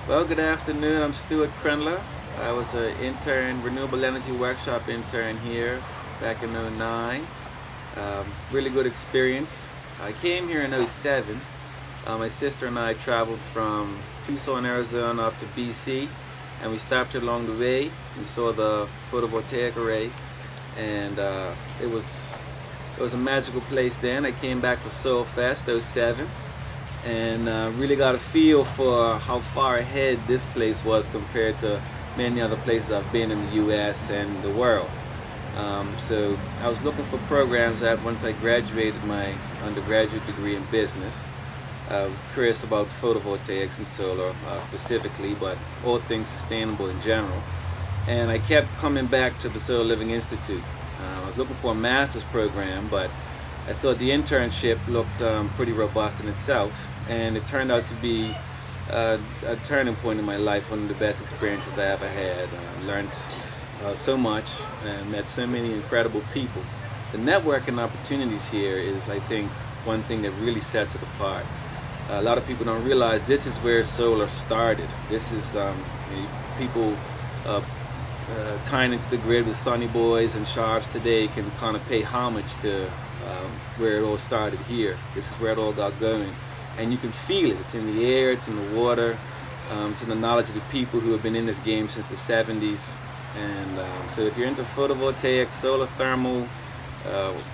Well, good afternoon. I'm Stuart Kriendler. I was an intern, renewable energy workshop intern here back in '09. Really good experience. I came here in '07. My sister and I traveled from Tucson, Arizona up to BC, and we stopped along the way. We saw the photovoltaic array, and it was a magical place then. I came back for Soul Fest '07 and really got a feel for how far ahead this place was compared to many other places I've been in the US and the world. So I was looking for programs that once I graduated my undergraduate degree in business, curious about photovoltaics and solar specifically, but all things sustainable in general. And I kept coming back to the Solar Living Institute. I was looking for a master's program, but I thought the internship looked pretty robust in itself, and it turned out to be a turning point in my life, one of the best experiences I ever had. Learned so much and met so many incredible people. The networking opportunities here is, I think, one thing that really sets it apart. A lot of people don't realize this is where solar started. This is people tying into the grid with Sunny Boys and Sharps today can kind of pay homage to where it all started here. This is where it all got going. And you can feel it. It's in the air, it's in the water, it's in the knowledge of the people who have been in this game since the 70s. And so if you're into photovoltaics, solar thermal,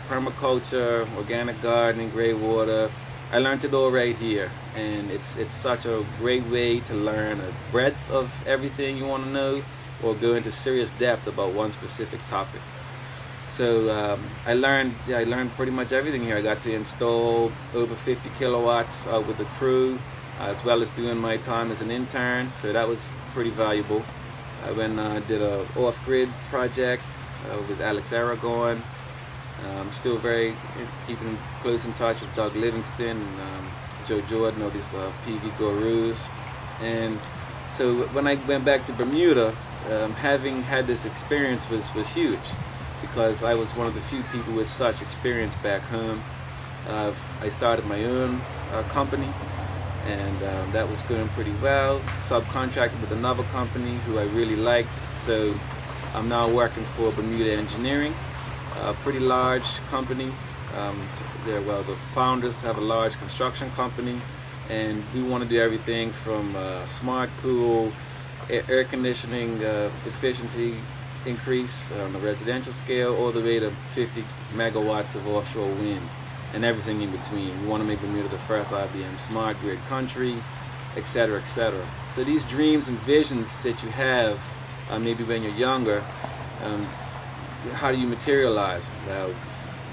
permaculture, organic gardening, gray water, I learned it all right here. And it's such a great way to learn a breadth of everything you want to know, or go into serious depth about one specific topic. So I learned pretty much everything here. I got to install over 50 kilowatts with the crew, as well as doing my time as an intern. So that was pretty valuable. I went and did a off-grid project with Alex Aragon. I'm still keeping close in touch with Doug Livingston and Joe Jordan, all these PV gurus. And so when I went back to Bermuda, having had this experience was huge, because I was one of the few people with such experience back home. I started my own company, and that was going pretty well. Subcontracted with another company who I really liked, so I'm now working for Bermuda Engineering, a pretty large company. The founders have a large construction company, and we want to do everything from smart pool, air conditioning efficiency increase on the residential scale, all the way to 50 megawatts of offshore wind and everything in between. We want to make Bermuda the first IBM smart grid country, etc., etc. So these dreams and visions that you have, maybe when you're younger, how do you materialize them? Well,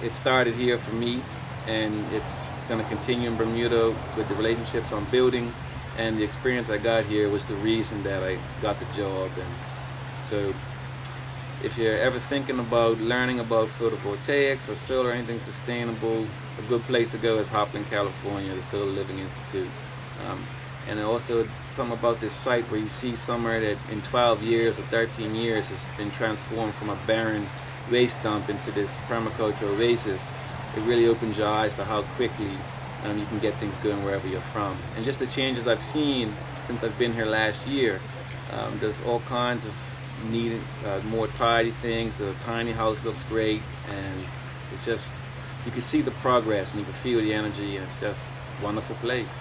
it started here for me, and it's going to continue in Bermuda with the relationships I'm building, and the experience I got here was the reason that I got the job. And so if you're ever thinking about learning about photovoltaics or solar or anything sustainable, a good place to go is Hopland, California, the Solar Living Institute. And also something about this site where you see somewhere that in 12 years or 13 years has been transformed from a barren waste dump into this permaculture oasis. It really opens your eyes to how quickly you can get things going wherever you're from. And just the changes I've seen since I've been here last year, there's all kinds of needing more tidy things. The tiny house looks great, and it's just, you can see the progress and you can feel the energy, and it's just a wonderful place.